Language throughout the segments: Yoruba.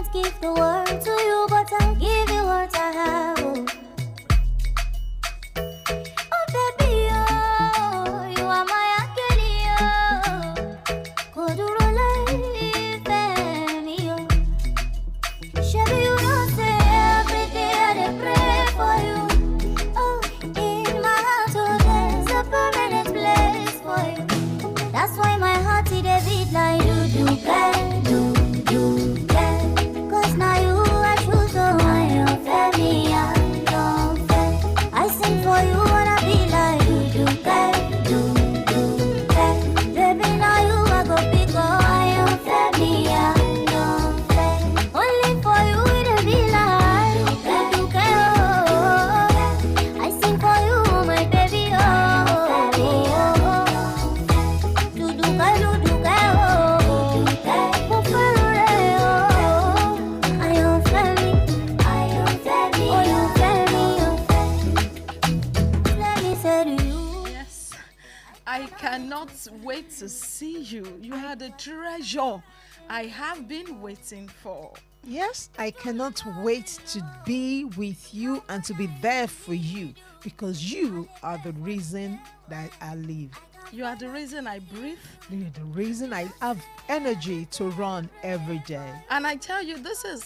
can't give the world to you, but I'll give you what I have. Oh baby, oh, you are my angel, oh. Koduro life, me, oh. Shabby, you know, say every day I dey pray for you. Oh, in my heart, oh, there's a permanent place for you. That's why my heart is a beat like do can, do can. Cause now you are true, so I am fair, me, I don't fair. I sing for you, wanna be like do can, do can. Baby, now you are go big, oh, I am fair, me, I don't fair. Only for you, it'll be like do can, oh. I sing for you, my baby, oh. Do can, oh. Oh, fair, oh. I am fair, me, oh, you fair, me, oh. Let me say to you. Yes, I cannot wait to see you. You are the treasure I have been waiting for. Yes, I cannot wait to be with you and to be there for you because you are the reason that I live. You are the reason I breathe. You're the reason I have energy to run every day. And I tell you,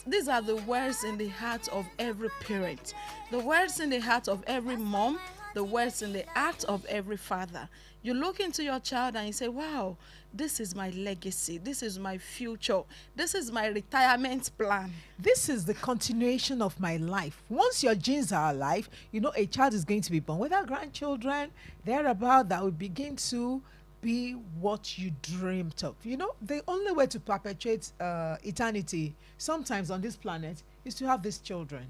these are the words in the heart of every parent, the words in the heart of every mom, the words in the heart of every father. You look into your child and you say, wow, this is my legacy. This is my future. This is my retirement plan. This is the continuation of my life. Once your genes are alive, you know a child is going to be born. Whether grandchildren, thereabout, that will begin to be what you dreamt of. You know, the only way to perpetuate eternity sometimes on this planet is to have these children.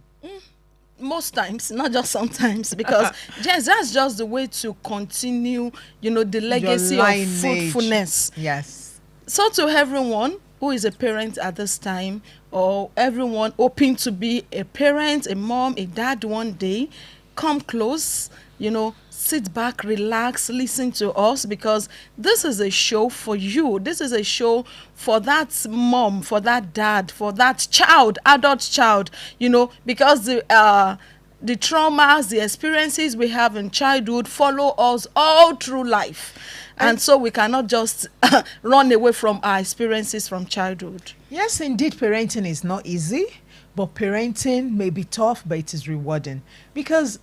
Most times, not just sometimes, because yes, that's just the way to continue, you know, the legacy of lineage. fruitfulness. Yes. So to everyone who is a parent at this time, or everyone hoping to be a parent, a mom, a dad one day, come close, you know, sit back, relax, listen to us, because this is a show for you. This is a show for that mom, for that dad, for that child, adult child, you know, because the traumas, the experiences we have in childhood follow us all through life. And so we cannot just run away from our experiences from childhood. Yes, indeed, parenting is not easy, but parenting may be tough, but it is rewarding. Because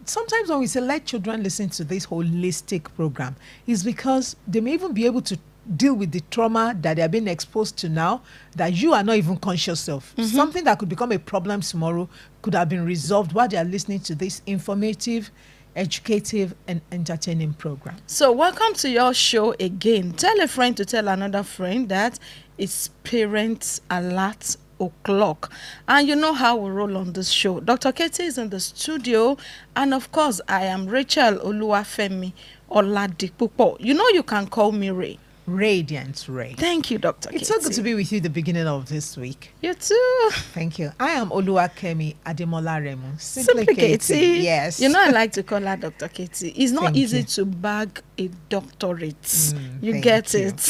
sometimes when we say let children listen to this holistic program, is because they may even be able to deal with the trauma that they are being exposed to now that you are not even conscious of. Something that could become a problem tomorrow could have been resolved while they are listening to this informative, educative, and entertaining program. So welcome to your show again. Tell a friend to tell another friend that it's Parents Alert O'Clock. And you know how we roll on this show. Dr. Kaytee is in the studio, and of course I am Rachel Oluwafemi Oladipupo. You know you can call me Ray. Radiant Ray. Thank you, Dr. It's Kaytee. so good to be with you the beginning of this week. You too. Thank you. I am Oluwakemi Ademola Remu. Simply Kaytee. Yes. You know I like to call her Dr. Kaytee. It's not Thank easy you. to bag a doctorate. You thank get you. it.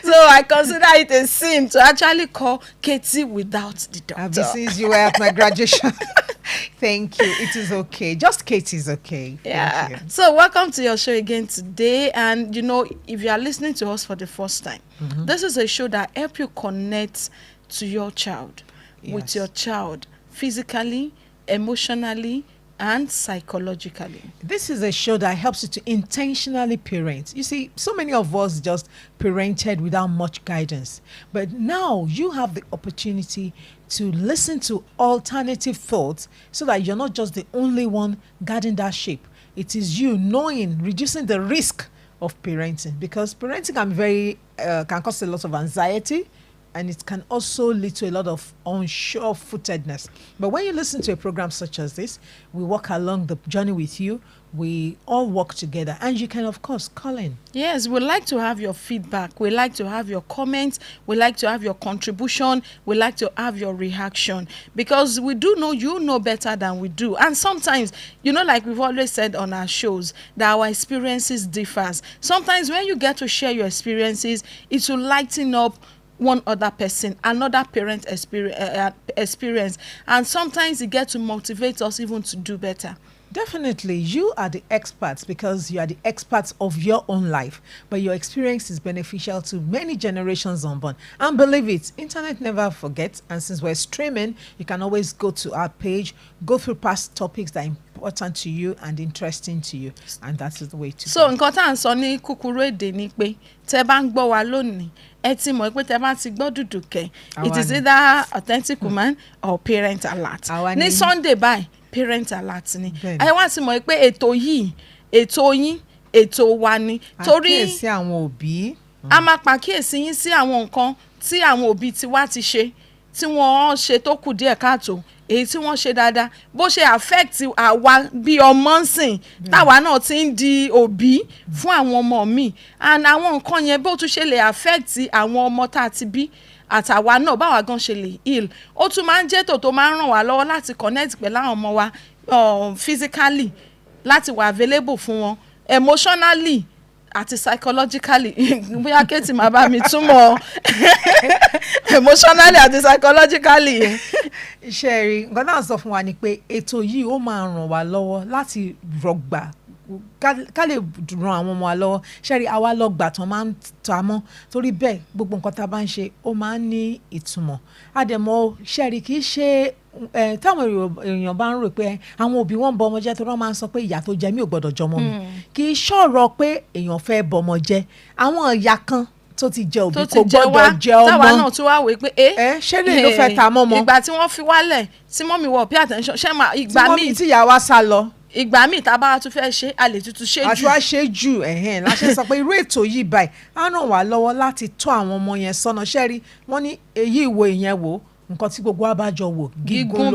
So I consider it a sin to actually call Kaytee without the doctor. Since you were at my graduation. Thank you. It is okay. Just Kaytee is okay. Thank Yeah. you. So welcome to your show again today. And you know, if you are listening to us for the first time, this is a show that help you connect to your child, with Yes. your child, physically, emotionally, and psychologically. This is a show that helps you to intentionally parent. You see, so many of us just parented without much guidance. But now you have the opportunity to listen to alternative thoughts so that you're not just the only one guarding that ship. It is you knowing, reducing the risk of parenting, because parenting can cause a lot of anxiety, and it can also lead to a lot of unsure-footedness. But when you listen to a program such as this, we walk along the journey with you. We all work together, and you can, of course, call in. Yes, we like to have your feedback. We like to have your comments. We like to have your contribution. We like to have your reaction, because we do know you know better than we do. And sometimes, you know, like we've always said on our shows, that our experiences differs. Sometimes when you get to share your experiences, it will lighten up one other person, another parent experience, and sometimes it gets to motivate us even to do better. Definitely, you are the experts because you are the experts of your own life, but your experience is beneficial to many generations unborn. And believe it, internet never forgets. And since we're streaming, you can always go to our page, go through past topics that are important to you and interesting to you, and that is the way to So go. nǹkan tá à ń sọ ní kúkúrú èdè ni pé tẹ́ bá ń gbọ́ wa lónìí ẹ ti mọ̀ pé tẹ́ bá ti gbọ́ Dùdùkẹ́, it is either authentic woman or parent alert. Ní Sunday báyìí parent alert ni ẹ wá ti mọ̀ pé ètò yìí ètò yín ètò wa ni torí àkíyèsí àwọn òbí. A máa pàkíyèsí yín sí àwọn nǹkan tí àwọn òbí tiwa ti ṣe tí wọ́n ṣe tó kù díẹ̀ káàtó èyí tí wọ́n ṣe dáadáa bó ṣe affect àwa bí ọmọ ń sìn táwa náà ti ń di òbí fún àwọn ọmọ mi and àwọn nǹkan yẹn bó tún ṣe lè affect àwọn ọmọ tá a ti bí àtàwa náà báwa gan ṣe lè heal ó tún máa ń jẹ́ tò tó máa ń ràn wá lọ́wọ́ láti connect pẹ̀lú àwọn ọmọ wa physically láti wà available fún wọn emotionally àti psychologically bóyá Kaytee máa bá mi túmọ̀ emotionally àti psychologically. Iṣẹ́ rí nǹkan náà sọ fún wa ni pé ètò yìí ó máa ràn wá lọ́wọ́ láti rọgbà ká lè ran àwọn ọmọ wa lọ́wọ́ ṣẹ́rí àwa lọ́gbà tán máa ń ta mọ́ torí bẹ́ẹ̀ gbogbo nǹkan tá a bá ń ṣe ó máa ń ní ìtumọ̀ àdèmọ́ ṣẹ́rí kì í ṣe táwọn èèyàn bá ń rò pé àwọn òbí wọn bọ ọmọ jẹ́ tó rán máa ń sọ pé ìyá tó jẹ mí ò gbọ́dọ̀ jọmọ mi kì í ṣọ̀rọ̀ pé èèyàn fẹ́ bọmọ jẹ́ àwọn ìyá kan tó ti jẹ òbí kò gbọ́dọ̀ jẹ ọmọ táwa náà tún wá wé pé ṣé lè ló fẹ́ ta mọ́mọ́ ìgbà tí wọ́n fi wálẹ̀ tí mọ́mì wọ pay attention ṣé máa ìgbà míì tí mọ́mì tí ìyá wa sá lọ ìgbà míì tá a bá tún fẹ́ ṣe a lè tuntun ṣe jù àti wá ṣe jù láṣẹ sọ pé irú ètò yìí báyìí á ràn wá lọ́wọ́ láti tọ́ àwọn ọmọ yẹn sọ́nà ṣẹ́rí wọ́n ní èyí ìwò ìyẹn wò nǹkan tí gbogbo wa bá jọ wò gígùn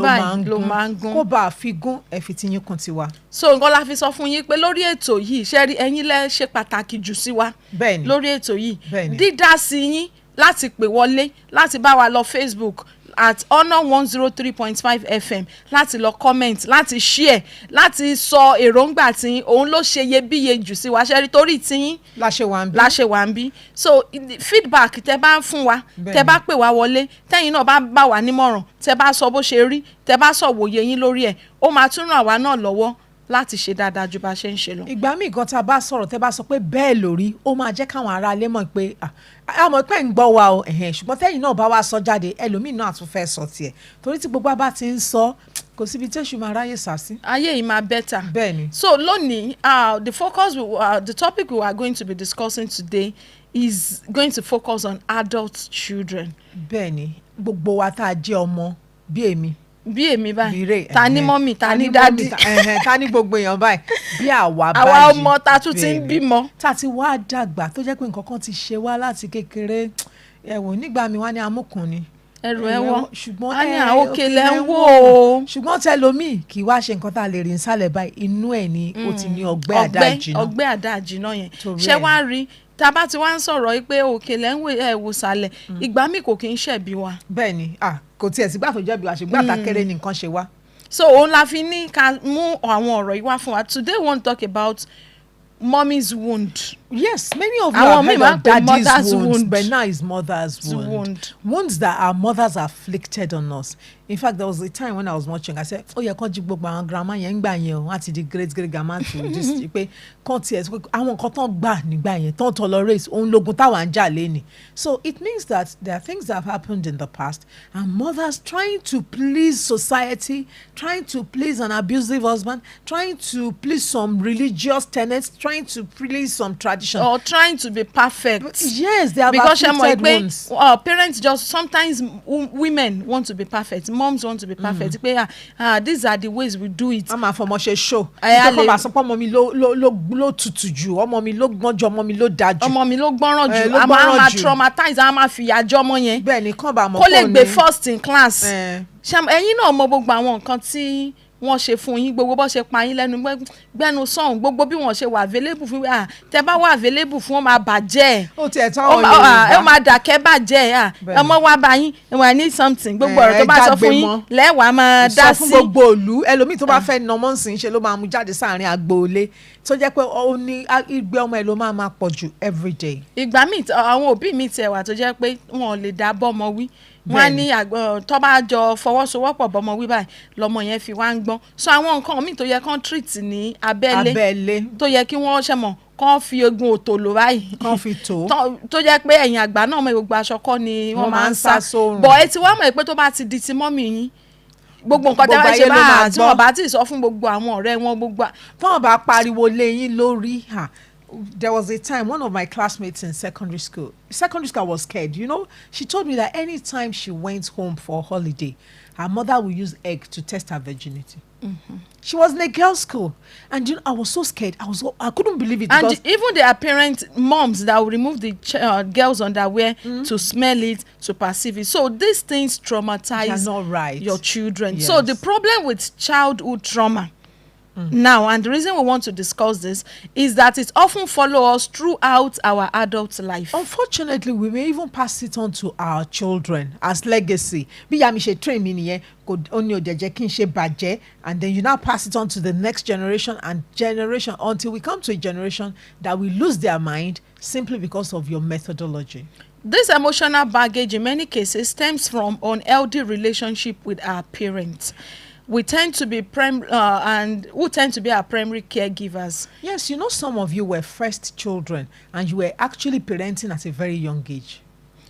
ló máa ń gún kó bá a fi gún ẹ fi tiyín kún tiwa. so nǹkan la fi sọ fún yín pé lórí ètò yìí ṣẹ́rí ẹ̀yin lẹ ṣe pàtàkì jù sí wa lórí ètò yìí dídá sí yín láti pè wọlé láti bá wa lọ Facebook at Honor 103.5 FM láti lọ comment láti share láti sọ èròǹgbà tí òun ló ṣe iyebíye jù sí wa ṣẹ́rí torí tiyín láṣẹ wà ń bí so feedback tẹ bá ń fún wa tẹ bá pè wá wọlé tẹ̀yin náà bá wà nímọ̀ràn tẹ bá sọ bó ṣe rí tẹ bá sọ wòye yín lórí ẹ̀ ó máa tún ràn wá náà lọ́wọ́ láti ṣe dáadáa ju bá ṣe ń ṣe lọ. ìgbà míì gan tá a bá sọ̀rọ̀ tẹ́ bá sọ pé bẹ́ẹ̀ lórí ó máa jẹ́ káwọn ará ilé mọ̀ pé àmọ́ pé ń gbọ́ wa o ṣùgbọ́n tẹ́yìn náà bá wa sọ jáde ẹlòmíì náà tún fẹ́ sọ tiẹ̀ torí tí gbogbo bá ti ń sọ kò síbi tí èṣù máa ráyè sá sí. ayé yìí máa better. bẹ́ẹ̀ni. so lónìí the topic we are going to be discussing today is going to focus on adult children. bẹ́ẹ̀ni gbogbo wa tá a jẹ́ ọmọ bí èmi báyìí ta ní mọ́mì ta ní dádì ta ní gbogbo èèyàn báyìí bí àwa báyìí àwa ọmọ ta tún ti ń bímọ ta ti wá dàgbà tó jẹ́ pé nǹkan kan ti ṣe wá láti kékeré ẹ̀wọ̀n nígbà mi wá ní amúkùn ni ẹrù ẹwọ ṣùgbọ́n a ní àwọn òkèlè ń wò ó ṣùgbọ́n tẹlomi kì í wá ṣe nǹkan tá a lè rìn sálẹ̀ báyìí inú ẹ̀ ni ó ti ní ọgbẹ́ àdájì náà yẹn ṣé wá rí tá a bá ti wá ń sọ̀rọ̀ pé òkèlè ń wò sálẹ̀ ìgbà míì kò kì í ṣẹ̀bi wa. bẹ́ẹ̀ni kò tiẹ̀ sígbà tó jẹ́bi wa ṣùgbọ́n àtàkẹ́rẹ́ ni nǹkan ṣe wá. so òun la fi ní ká mú àwọn ọ̀rọ̀ yìí wá fún wa today we want to talk about mommy's wound. Yes, many of you have heard of daddy's wound, but now it's mother's wound. Wounds that our mothers afflicted on us. In fact, there was a time when I was watching, I said, oh, yeah, can't you gbogbo àwọn grandma yẹn gbà yẹn o, àti the great grandma to just pé kàn tiẹ̀ àwọn nǹkan tán gbà nígbà yẹn tán tolerate òun lógun táwọn ń jà lẹ́ni. So it means that there are things that have happened in the past and mothers trying to please society, trying to please an abusive husband, trying to please some religious tenets, trying to please some tradition. Or trying to be perfect. Yes, they have because afflicted wounds. Parents just sometimes women want to be perfect, moms want to be perfect. These are the ways we do it. I'm a former show. Ọmọ mi ló tutù jù, ọmọ mi ló gbọ́n jù, ọmọ mi ló dájú. Ọmọ mi ló gbọ́ràn jù. A máa traumatize, a máa fìyà jẹ ọmọ yẹn. Bẹ́ẹ̀ni kàn bá mọ̀ kó lè gbé first in class. Ẹ̀yin náà mọ gbogbo àwọn nǹkan tí wọ́n ṣe fún yín gbogbo bó ṣe pa yín lẹ́nu gbẹ́nu sọ̀hún gbogbo bí wọ́n ṣe wà available fún tẹ́ bá wà available fún wọn máa bàjẹ́ ó tiẹ̀ tán ọ̀ Yorùbá ẹ máa dàkẹ́ bàjẹ́ ọmọ wa bá yín I need something gbogbo ọ̀rọ̀ tó bá sọ fún yín lẹ́wàá máa dá sí. sọ fún gbogbo òlu ẹlòmíì tó bá fẹ́ nà ọmọ nsìn ṣe ló máa mú jáde sáàrin agboolé tó jẹ́ pé ó ní ìgbé ọmọ ẹ̀ ló máa pọ̀ jù everyday. ìgbà míì àwọn òbí mi tiẹ̀ wà tó jẹ́ pé wọn ò lè dá bọ́mọ wí wọ́n á ní tó bá jọ fọwọ́sowọ́pọ̀ bọ́mọ wí báyìí lọ́mọ yẹn fi wá ń gbọ́n so àwọn nǹkan míì tó yẹ kán treat ní abẹ́lé tó yẹ kí wọ́n ṣe mọ̀ kán fi egun òtò lò báyìí kán fi tó tó jẹ́ pé ẹ̀yìn àgbà náà mọ gbogbo aṣọ kọ́ ni wọ́n máa ń sá bọ̀ ẹ ti wá mọ̀ pé tó bá ti di ti mọ́mì yín gbogbo nǹkan tẹ́wọ́ ṣe bá tí wọ́n bá ti sọ fún gbogbo àwọn ọ̀rẹ́ wọn gbogbo. tí wọ́n bá pariwo lé yín lórí there was a time one of my classmates in secondary school I was scared, you know. She told me that anytime she went home for a holiday, her mother would use egg to test her virginity. Mm-hmm. She was in a girls' school, and you know, I was so scared. I couldn't believe it. And even their parents, moms that will remove the girls' underwear to smell it, to perceive it. So these things traumatize your children. Yes. So the problem with childhood trauma now, and the reason we want to discuss this is that it often follows us throughout our adult life. Unfortunately, we may even pass it on to our children as legacy. Bí ya mi ṣe train mi nìyẹn, kò ní ó jẹ́ kí n ṣe bàjẹ́, and then you now pass it on to the next generation and generation until we come to a generation that will lose their mind simply because of your methodology. This emotional baggage in many cases stems from unhealthy relationship with our parents. We tend to be and who tend to be our primary caregivers. Yes, you know, some of you were first children and you were actually parenting at a very young age.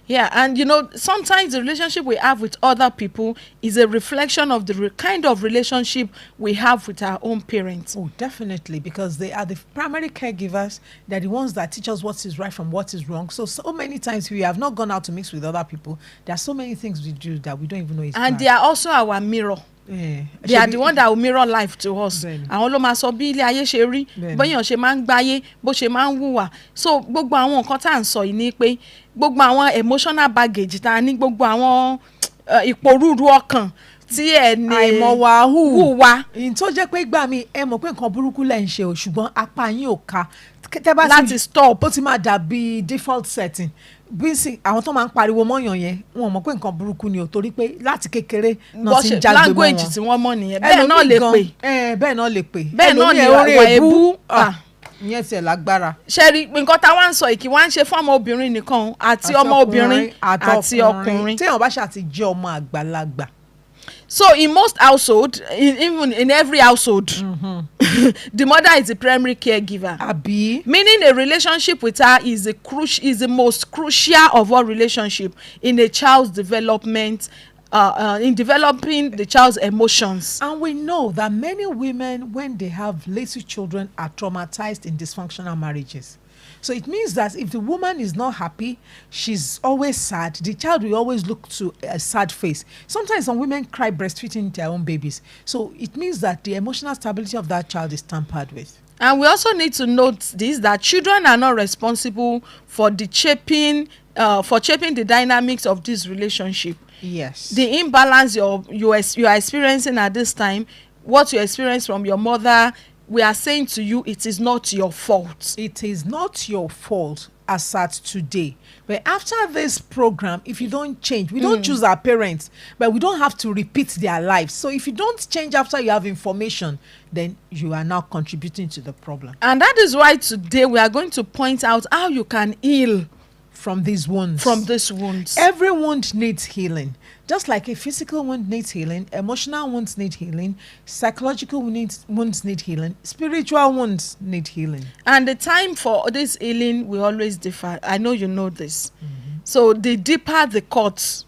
Yeah, and you know, sometimes the relationship we have with other people is a reflection of the kind of relationship we have with our own parents. Oh, definitely, because they are the primary caregivers. They're the ones that teach us what is right from what is wrong. So many times we have not gone out to mix with other people. There are so many things we do that we don't even know is and bad. They are also our mirror. They are the one that will mirror life to us. Àwọn ló máa sọ bí ilé ayé ṣe rí bóyá ṣe máa ń gbáyé bó ṣe máa ń hùwà so gbogbo àwọn nǹkan tá à ń sọ yìí ni pé gbogbo àwọn emotional baggage tá a ní gbogbo àwọn ìpòrúurú ọkàn tí ẹ ní àìmọ̀wá hùwà. ìyìn tó jẹ́ pé gbà mí ẹ mọ̀ pé nǹkan burúkú lẹ̀ ń ṣe o ṣùgbọ́n apá yín ò ká láti stop ó ti máa dàbí default setting bí sì àwọn tó máa ń pariwo mọ́yàn yẹn wọn mọ̀ pé nǹkan burúkú ni o torí pé láti kékeré náà ti ń jágbe mọ́ wọn. language tí wọ́n mọ̀ nìyẹn bẹ́ẹ̀ náà lè pè. bẹ́ẹ̀ náà lè pè. bẹ́ẹ̀ náà lè wà ebú. ìyẹn tiẹ̀ lágbára. ṣẹ́rí nǹkan táwa ń sọ ìkí wá ń ṣe fún ọmọ obìnrin nìkan àti ọmọ obìnrin àti ọkùnrin. téèyàn bá ṣàti jẹ́ ọmọ àgbàlagbà. So in most households, even in every household, the mother is the primary caregiver. Abi. Meaning a relationship with her is the most crucial of all relationship in a child's development, in developing the child's emotions. And we know that many women, when they have little children, are traumatized in dysfunctional marriages. So it means that if the woman is not happy, she's always sad. The child will always look to a sad face. Sometimes some women cry breastfeeding their own babies. So it means that the emotional stability of that child is tampered with. And we also need to note this, that children are not responsible for shaping the dynamics of this relationship. Yes. The imbalance you are experiencing at this time, what you experience from your mother, we are saying to you, it is not your fault. It is not your fault as at today. But after this program, if you don't change, we don't choose our parents, but we don't have to repeat their lives. So if you don't change after you have information, then you are now contributing to the problem. And that is why today we are going to point out how you can heal from these wounds. From these wounds. Every wound needs healing. Just like a physical wound needs healing, emotional wounds need healing, psychological wounds need healing, spiritual wounds need healing. And the time for this healing will always differ. I know you know this. So the deeper the cut,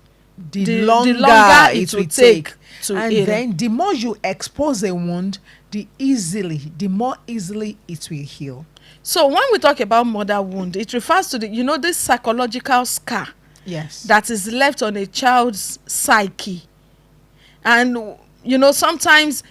the longer it will take to heal. And then the more you expose a wound, the more easily it will heal. So when we talk about mother wound, it refers to this psychological scar. Yes. That is left on a child's psyche. And sometimes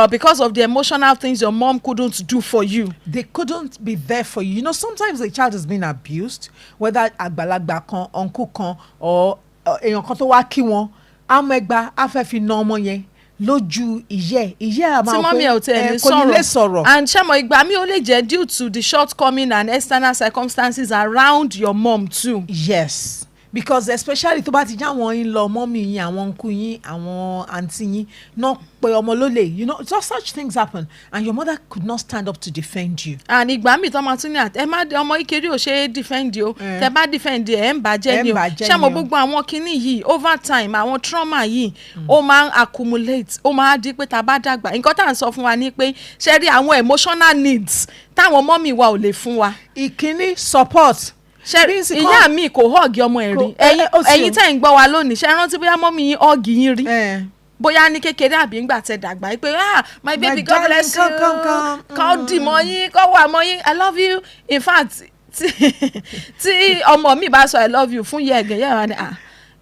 because of the emotional things your mom couldn't do for you, they couldn't be there for you. Sometimes the child is being abused, whether àgbàlagbà kan, uncle kan, or èèyàn kan tó wá kí wọn, amegba afẹ́ fi nà ọmọ yẹn lójú ìyẹ́ tí mọ́mí ẹ̀ ò tẹ̀ ní kò ní lè sọ̀rọ̀. and ṣé mo ìgbà mi ó lè jẹ́ due to the shortcoming and external circumstances around your mom too. Yes, because especially tó bá ti já àwọn in-law mọ́mí yín àwọn uncle yín àwọn aunty yín náà pé ọmọ ló lè just such things happen and your mother could not stand up to defend you. and ìgbà mi tó máa tún ní ẹ má ọmọ ìkéré ò ṣe é defend o tẹ bá defend ẹ ń bàjẹ́ ni o ṣé mo gbogbo àwọn kinní yìí over time àwọn trauma yìí ó máa ń accumulate ó máa di pé tá a bá dàgbà nǹkan tá à ń sọ fún wa ni pé ṣe rí àwọn emotional needs táwọn mọ́mì wa ò lè fún wa. ìkíní support. ìyá mi kò họ́ọ̀gì ọmọ ẹ̀ rí ẹ̀yin tẹ́ ń gbọ́ wa lónìí ṣe rántí bóyá mọ́mì yín họ́ọ̀gì yín rí bóyá ní kékeré àbí ńgbà tẹ́ dàgbà pé my baby God bless you kọ́ dì mọ́ yín kọ́ wà mọ́ yín I love you in fact tí ọmọ mi bá sọ I love you fún yẹ ẹ̀gẹ̀ yẹ wa ni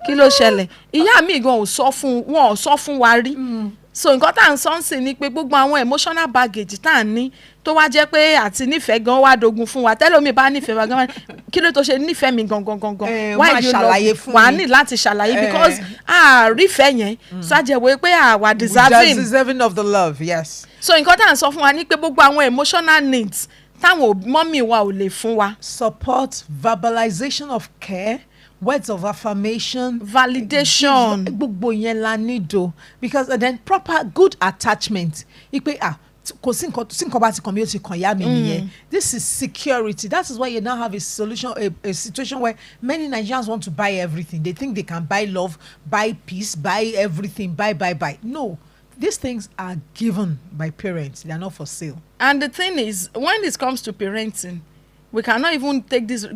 kí ló ṣẹlẹ̀ ìyá mi gan ò sọ fún wa rí so nǹkan tá à ń sọ ń sìn ni pé gbogbo àwọn emotional baggage tá à ń ní tó wá jẹ́ pé àti nífẹ̀ẹ́ gan wá dogun fún wa tẹ́lómi bá nífẹ̀ẹ́ wa gan kí ló tó ṣe nífẹ̀ẹ́ mi gangan why you love wà á ní láti ṣàlàyé because àrífẹ́ yẹn ṣàjẹwé pé àwa deserving of the love. Yes. so nǹkan tá à ń sọ fún wa ni pé gbogbo àwọn emotional needs táwọn mọ́mì wa ò lè fún wa. support, verbalization of care, words of affirmation, validation, gbogbo yẹn la nílò because then proper good attachment ipe kò sí nǹkan bá ti kàn mí ó ti kàn yá mi nìyẹn. This is security. That is why you now have a solution, a situation where many Nigerians want to buy everything. They think they can buy love, buy peace, buy everything, buy. No, these things are given by parents. They are not for sale. And the thing is, when it comes to parenting, we cannot even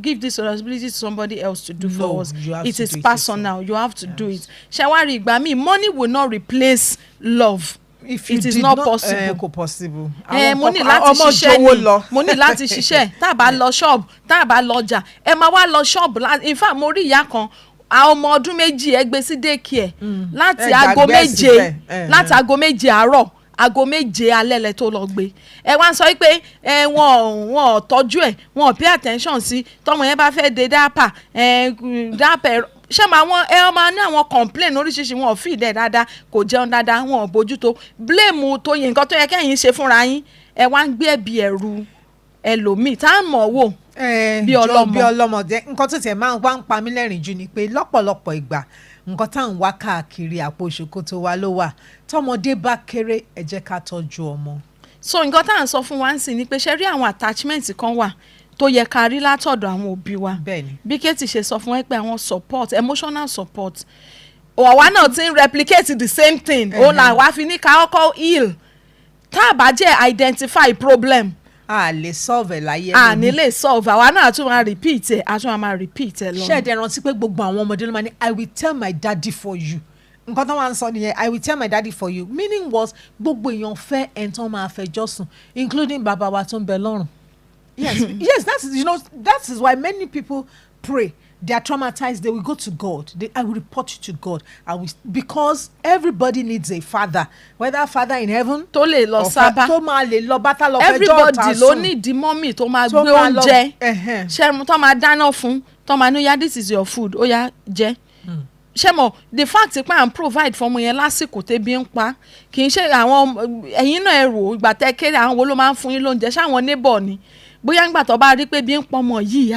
give this responsibility to somebody else to do for us. It is personal. You have to do it. Shawari ìgbà mi, money will not replace love. If it is not possible. Kò possible. Mo ní láti ṣiṣẹ́ ni mo ní láti ṣiṣẹ́ tá a bá lọ ṣọ́ọ̀bù tá a bá lọ ọjà ẹ máa wá lọ ṣọ́ọ̀bù in fact mo rí ìyá kan àwọn ọmọ ọdún méjì ẹ gbé sí daycare láti aago méje àárọ̀ aago méje alẹ́ lẹ tó lọ gbé ẹ wá ń sọ pé wọn tọ́jú ẹ̀ wọn pay attention sí tọmọ yẹn bá fẹ́ de dápà ṣé máa ní àwọn complain oríṣiríṣi wọn ò fi ìdẹ dáadáa kò jẹun dáadáa wọn ò bójútó blame tó yẹ nǹkan tó yẹ kẹ́yìn ṣe fúnra yín ẹ wá ń gbé ẹ̀bi ẹ̀rù ẹlòmíì tá à ń mọ̀ wò bí ọlọ́mọ jẹ́ nǹkan tó tiẹ̀ máa ń wá ń pa mí lẹ́rìn jù ni pé lọ́pọ̀lọpọ̀ ìgbà nǹkan tá à ń wá káàkiri àpò ṣòkòtò wa ló wà tọmọdé bá kéré ẹ jẹ́ ká tọ́jú ọmọ. so nǹkan tá à ń sọ fún wa ń sìn ni pé ṣe rí àwọn attachment kan wà tó yẹ ká rí látọ̀dọ̀ àwọn òbí wa bí Kaytee ṣe sọ fún ẹ pé àwọn support emotional support àwa náà ti ń replicate the same thing òun là wá fi ní ká ọkọ̀ heal tá a bá jẹ́ identify problem a lè solve ẹ̀ láyé a ní lè solve àwa náà tún máa repeat ẹ̀ a tún máa repeat ẹ̀ lọ. ṣé ẹ̀dẹ̀ rántí pé gbogbo àwọn ọmọdé ló máa ní I will tell my daddy for you nǹkan tó máa ń sọ nìyẹn I will tell my daddy for you meaning was gbogbo èèyàn fẹ́ ẹ̀ tán máa fẹjọ́ sùn including bàbá wa tó ń bẹ lọ́rùn. yes that is why many people pray. They are traumatized. They will go to God. I will report you to God. Because everybody needs a father, whether father in heaven tó lè lọ sábà tó máa lè lọ bàtà lọ fẹjọ́ ọ̀tá sùn. everybody ló ní ìdí mọ́mì tó máa gbé oúnjẹ ṣẹ́mu tó máa dáná fún tó máa ní yá this is your food ó yá jẹ. ṣẹ́mo the fact pé à ń provide fún ọmọ yẹn lásìkò tẹ́bí ń pa kì í ṣe àwọn ẹ̀yin náà ẹ̀rọ ìgbà tẹ́ kéré àwọn wo ló máa ń fún yín lóúnjẹ ṣáwọn neighbor ni bóyá ńgbà tó bá rí pé bí ń pọmọ yìí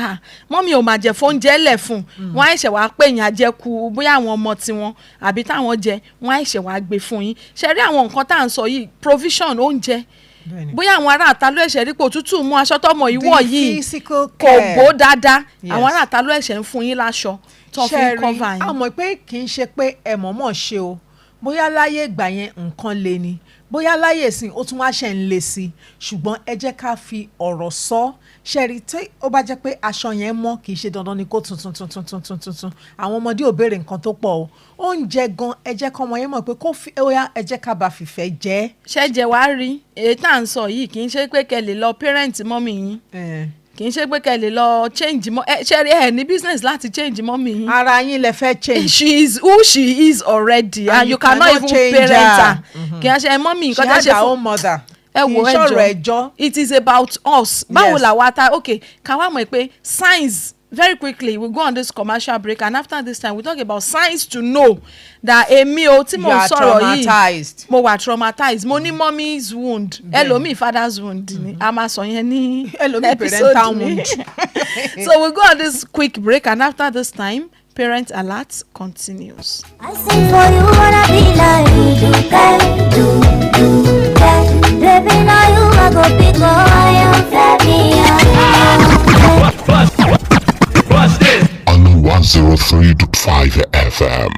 mọ́mí ò máa jẹ fóúnjẹ lẹ̀ fún wọn àìṣẹ̀ wàá pè yín àjẹkù bóyá àwọn ọmọ tiwọn àbí táwọn jẹ wọn àìṣẹ̀ wàá gbé fún yín ṣe rí àwọn nǹkan tá à ń sọ yìí provision oúnjẹ bóyá àwọn ará àta ló ẹ̀ṣẹ̀ rí pé òtútù mú aṣọ tọmọ yìí wọ̀ yìí kò gbó dáadáa àwọn ará àta ló ẹ̀ṣẹ̀ ń fún yín láṣọ tó fi ń cover yín. a mọ̀ pé kì í ṣe pé ẹ mọ̀ọ́mọ̀ ṣe o bóyá láyé ìgbà yẹn nǹkan le ni bóyá láyè sí ó tún wá ṣe ń le sí ṣùgbọ́n ẹ jẹ́ ká fi ọ̀rọ̀ sọ ṣẹ́rí tí ó bá jẹ́ pé aṣọ yẹn mọ́ kì í ṣe dandan ni kó tuntun àwọn ọmọdé ò béèrè nǹkan tó pọ̀ o oúnjẹ gan ẹ jẹ́ kọ́ ọmọ yẹn mọ̀ pé kó fi óyá ẹ jẹ́ ká bá fìfẹ́ jẹ. ṣẹ́jẹ̀ wá rí èyí tá à ń sọ yìí kì í ṣe pé kẹ́ lè lọ parent mọ́mì yín kì í ṣe pé kẹ́ lè lọ change ṣẹ́rí ní business láti change mọ́mì yín. ara yín lè fẹ́ change. she is who she is already and you cannot even parent her. kì í ṣe mọ́mì nǹkan tẹ́ ṣe fún. she has her own mother. ẹ wo ẹjọ́ it is about us. báwo la wa ta okay ká wá mọ̀ pé signs very quickly we'll go on this commercial break, and after this time we'll talk about signs to know that èmi o tí mo sọ̀rọ̀ yìí mo wà traumatized, mo ní mommy's wound, ẹlòmíì father's wound ni a máa sọ yẹn ní episode mi. So we'll go on this quick break, and after this time Parent Alert continues. I sing for you, wanna be like you, baby, now you are go pick up, I am What's this? On 103.5 FM.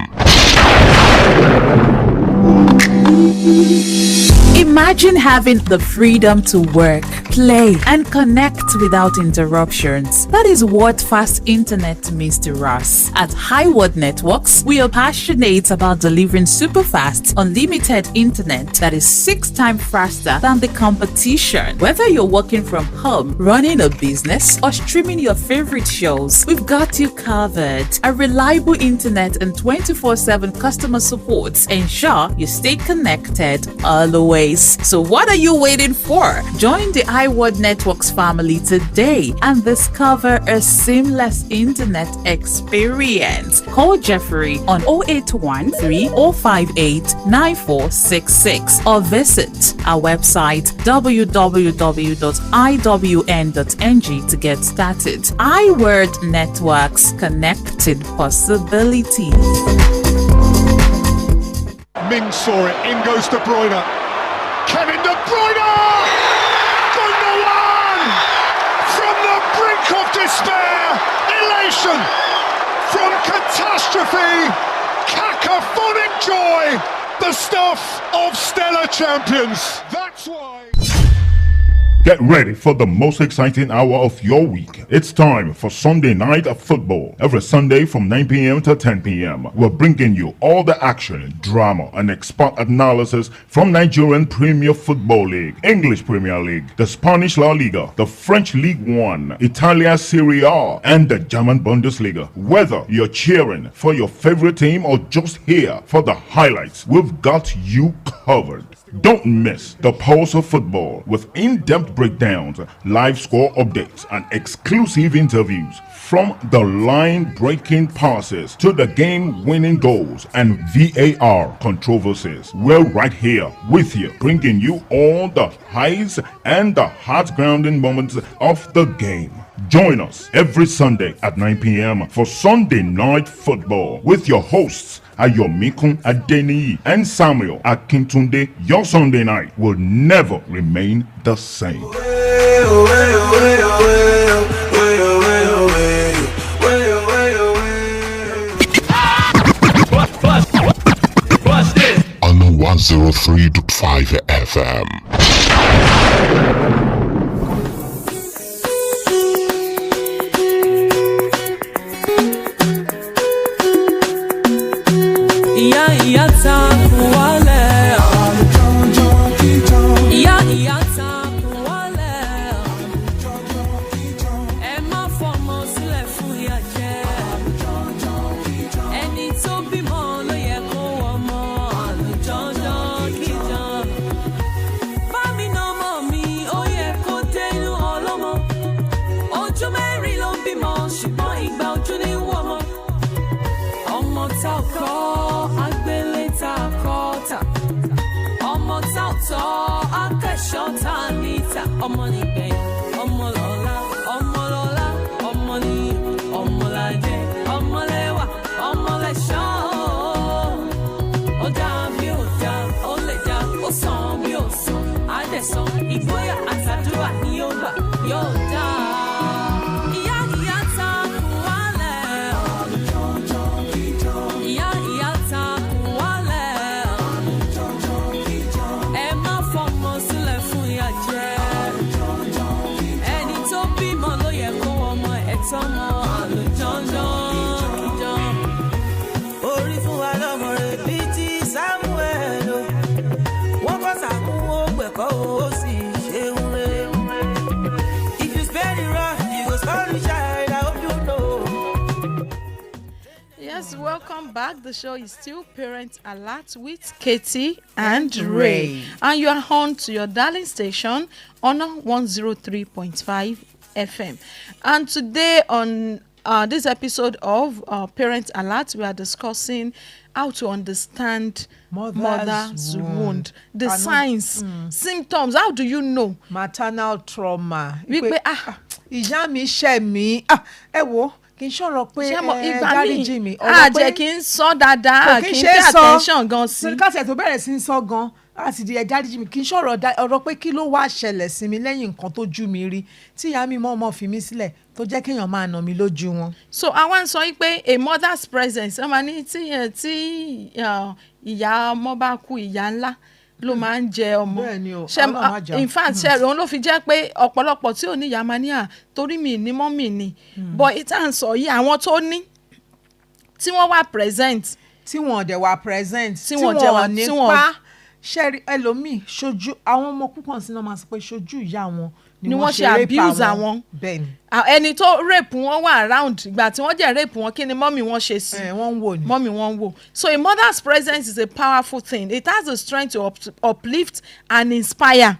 Imagine having the freedom to work, play, and connect without interruptions. That is what fast internet means to us. At Highword Networks, we are passionate about delivering super fast, unlimited internet that is 6 times faster than the competition. Whether you're working from home, running a business, or streaming your favorite shows, we've got you covered. A reliable internet and 24/7 customer support ensure you stay connected always. So what are you waiting for? Join the iWorld Networks family today and discover a seamless internet experience. Call Jeffrey on 081 3058 9466 or visit our website www.iwn.ng to get started. iWorld Networks, connected possibilities. Ming saw it, in goes De Bruyne. Kevin De Bruyne! Number one! From the brink of despair, elation! From catastrophe, cacophonic joy! The stuff of stellar champions. That's why... Get ready for the most exciting hour of your week. It's time for Sunday Night of Football. Every Sunday from 9 p.m. to 10 p.m. We're bringing you all the action, drama, and expert analysis from Nigerian Premier Football League, English Premier League, the Spanish La Liga, the French League One, Italia Serie A, and the German Bundesliga. Whether you're cheering for your favorite team or just here for the highlights, we've got you covered. Don't miss the Pulse of Football with in-depth breakdowns, live score updates, and exclusive interviews. From the line-breaking passes to the game-winning goals and VAR controversies, we're right here with you, bringing you all the highs and the heart-grounding moments of the game. Join us every Sunday at 9 p.m. for Sunday Night Football with your hosts, Ayomikun Adeniyi and Samuel Akintunde. Your Sunday night will never remain the same. What's this? On 103.5 FM. Yes, welcome back. The show is still Parent Alert with Kaytee and Ray. And you are on to your darling station on 103.5 FM. And today on this episode of Parent Alert, we are discussing how to understand mother's wound. The signs, symptoms. How do you know? Maternal trauma. Wípé ìyá mi ṣẹ̀ mí. Ẹ wo kì í ṣọ̀rọ̀ pé dáríjì mi. Àjẹ́ kì í sọ dáadáa, kì í pay attention gan sí. Kásẹ̀ tó bẹ̀rẹ̀ sí ń sọ gan. Láti di dáríjì mi kì í ṣọ̀rọ̀ ọ̀rọ̀ pé kí ló wá ṣẹlẹ̀ sí mi lẹ́yìn nǹkan tó jú mi rí tí ìyá mi mọ́ fi mí sílẹ̀ tó jẹ́ kéèyàn máa nà mí lójú wọn. So àwọn sọ pé a mother's presence ọmọ ní tí ìyá ọmọ bá kú ìyá ńlá ló máa ń jẹ ọmọ. Bẹ́ẹ̀ni o, in fact ṣe òun ló fi jẹ́ pé ọ̀pọ̀lọpọ̀ tí ò ní ìyá máa ní torí mi ní mọ́mì ni but ìtàn sọ yìí àwọn tó ní tí wọ́n wà present. tí wọ́n dẹ̀ wà present tí wọ́n nípa ṣẹ́rí ẹlòmíì ṣojú àwọn ọmọ púpọ̀ sí náà máa sọ pé ṣojú ìyá wọn ni wọ́n ṣe abuse àwọn. Bẹ́ẹ̀ni. ẹni tó rape wọn wà around ìgbà tí wọ́n jẹ́ rape wọn kí ni mọ́mì wọn ṣe sí. wọ́n ń wò ni. mọ́mì wọn ń wò. So a mother's presence is a powerful thing. It has the strength to uplift and inspire.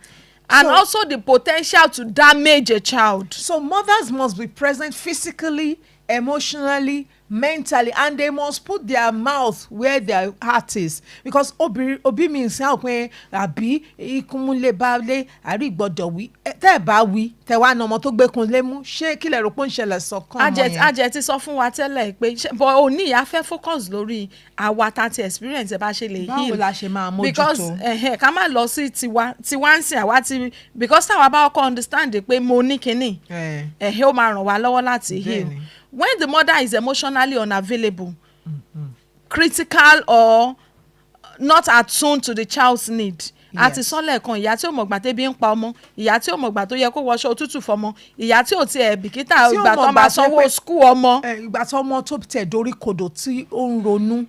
And also the potential to damage a child. So mothers must be present physically, emotionally, mentally, and they must put their mouth where their heart is, because obi means how pé àbí ikunmule baálé àrí gbọ́dọ̀ wí tẹ́ bá wí tẹ́ wá na ọmọ tó gbé kun lé mú ṣé kí lẹ rò pé ń ṣẹlẹ̀ sọ́kàn ọmọ yẹn. Ajẹ́ ti sọ fún wa tẹ́lẹ̀ pé but òní ìyá fẹ́ focus lórí àwa tá ti experience ẹ bá ṣe lè heal. Báwo la ṣe máa mójútó. Because ká má lọ sí tiwa ń sìn àwa ti because táwa bá ọkọ understand pé mo ní kinní ó máa ràn wá lọ́wọ́ láti heal. When the mother is emotionally unavailable, critical or not attuned to the child's need, àti sọ́lẹ̀ kan ìyá tí ó mọ̀gbà tẹ́bí ń pa ọmọ, ìyá tí ó mọ̀gbà tó yẹ kó wọṣọ òtútù fọmọ, ìyá tí ò tiẹ̀ bìkítà ìgbà tó máa sanwó skul ọmọ. Ìgbà tó ọmọ tó tẹ̀ dorí kodò tí ó ń ronú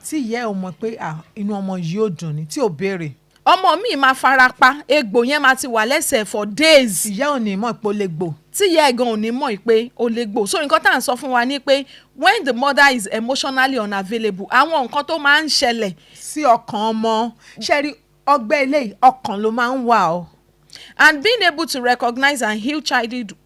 tí ìyá ẹ̀ mọ̀ pé inú ọmọ yìí ò dùn ni tí ò béèrè. Ọmọ mi máa fara pa egbò yẹn máa ti wà lẹ́sẹ̀ for days. Ìyá ò ní mọ̀ pé ó lè gbò. Tí ìyá ẹ̀gan ò ní mọ̀ pé ó lè gbò. So nǹkan tá à ń sọ fún wa ni pé when the mother is emotionally unavailable, àwọn nǹkan tó máa ń ṣẹlẹ̀ sí ọkàn ọmọ ṣẹ́rí ọgbẹ́ ilé ọkàn ló máa ń wà o. And being able to recognize and heal childhood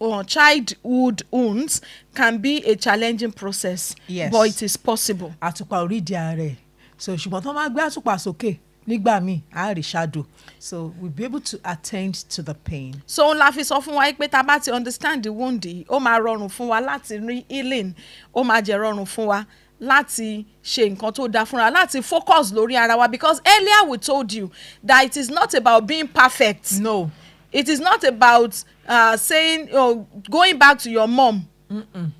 wounds can be a challenging process. Yes. But it is possible. Àtùpà orí ìdí ààrẹ. So ṣùgbọ́n tó máa gbé àtùpà sókè nígbà míì á rí shadow, so we'll be able to attend to the pain. So la fi sọ fún wa pé tá bá ti understand the wound yìí ó máa rọrùn fún wa láti rí healing, ó máa jẹ́ rọrùn fún wa láti ṣe nǹkan tó dáa fúnra, láti focus lórí ara wa, because earlier we told you that it is not about being perfect. No, it is not about saying going back to your mom.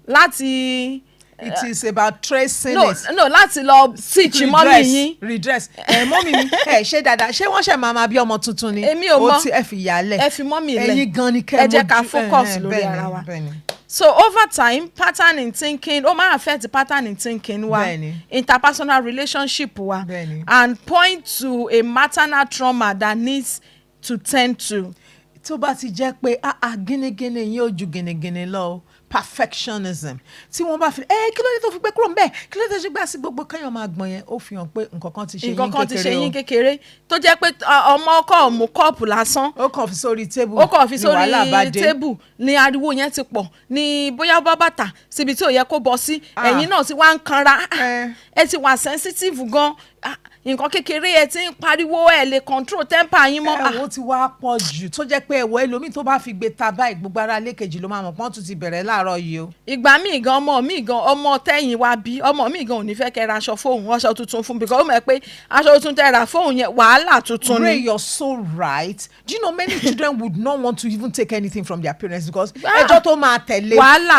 Láti it is about tracing no, it. No, láti lọ teach mọ́mì yín. Redress. Mọ́mì mi ṣé dáadáa ṣé wọ́n ṣe máa bí ọmọ tuntun ni. Èmi ò mọ̀. Ó ti ẹ fi yálẹ̀. Ẹ fi mọ́mì lẹ̀. Ẹ̀yin gan ni kẹ́ ẹ jẹ́ ká focus lórí ara wa. So over time, pattern in thinking ó máa affect the pattern in thinking wa, interpersonal relationship wa, and point to a maternal trauma that needs to tend to. Tó bá ti jẹ́ pé gínigíni yín ó ju gínigíni lọ, perfectionism tí wọ́n bá fi kí ló dé tó fi gbé kúrò ń bẹ̀, kí ló dé tó fi gbé sí gbogbo káyọ̀ máa gbọ̀n yẹn, ó fi hàn pé nǹkan kan ti ṣe yín kékeré tó jẹ́ pé ọmọ ọkọ mú kọ́ọ̀pù lásán ó kàn fi sórí tébù ní ariwo yẹn ti pọ̀ ní bóyá bọ́ bàtà síbi tí ò yẹ kó bọ́ sí ẹ̀yin náà ti wá ń kanra ẹ ti wà sensitive gan, nǹkan kékeré ẹ ti ń pariwo ẹ lè control temper yín mọ́. Ẹ̀wọ̀ ti wá pọ̀ jù tó jẹ́ pé ẹ̀wọ̀ ẹlòmíì tó bá fi gbé ta báyìí gbogbo ara lẹ́kẹ̀jì ló máa mọ̀ pọ́n tún ti bẹ̀rẹ̀ láàárọ̀ yìí o. Ìgbà míì gan ọmọ tẹ́yìn wá bí ọmọ míì gan ò ní fẹ́ kẹ́ ra aṣọ fóun aṣọ tuntun fún because ó mọ̀ pé aṣọ tuntun tẹ́ ra fóun yẹn wàhálà tuntun ni. Ray, you're so right. Do you know many children would not want to even take anything from their parents because ẹjọ́ tó máa tẹ̀lé. Wàhálà